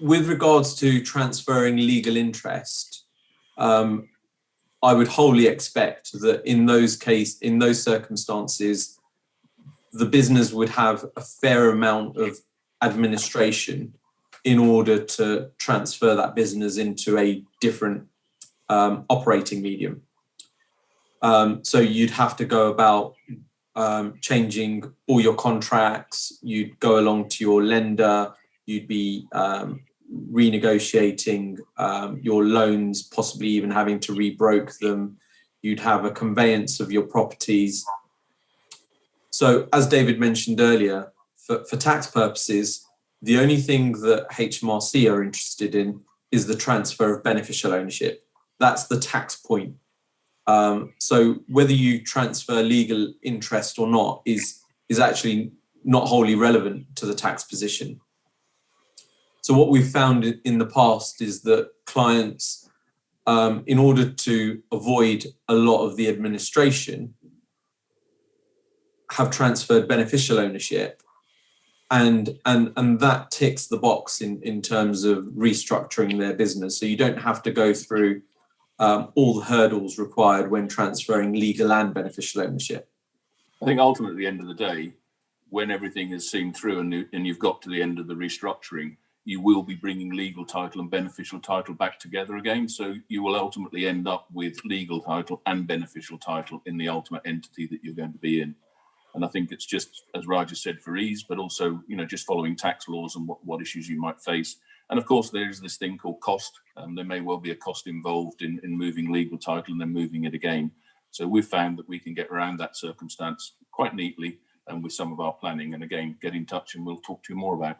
with regards to transferring legal interest, I would wholly expect that in those circumstances, the business would have a fair amount of administration in order to transfer that business into a different operating medium. So you'd have to go about changing all your contracts, you'd go along to your lender, you'd be renegotiating your loans, possibly even having to rebroker them. You'd have a conveyance of your properties. So as David mentioned earlier, for tax purposes, the only thing that HMRC are interested in is the transfer of beneficial ownership. That's the tax point. So whether you transfer legal interest or not is actually not wholly relevant to the tax position. So what we've found in the past is that clients, in order to avoid a lot of the administration, have transferred beneficial ownership, and that ticks the box in terms of restructuring their business. So you don't have to go through all the hurdles required when transferring legal and beneficial ownership. I think ultimately, at the end of the day, when everything is seen through and you've got to the end of the restructuring, you will be bringing legal title and beneficial title back together again. So you will ultimately end up with legal title and beneficial title in the ultimate entity that you're going to be in. And I think it's just, as Raj has said, for ease, but also, just following tax laws and what issues you might face. And of course, there is this thing called cost. There may well be a cost involved in moving legal title and then moving it again. So we've found that we can get around that circumstance quite neatly and with some of our planning. And again, get in touch and we'll talk to you more about that.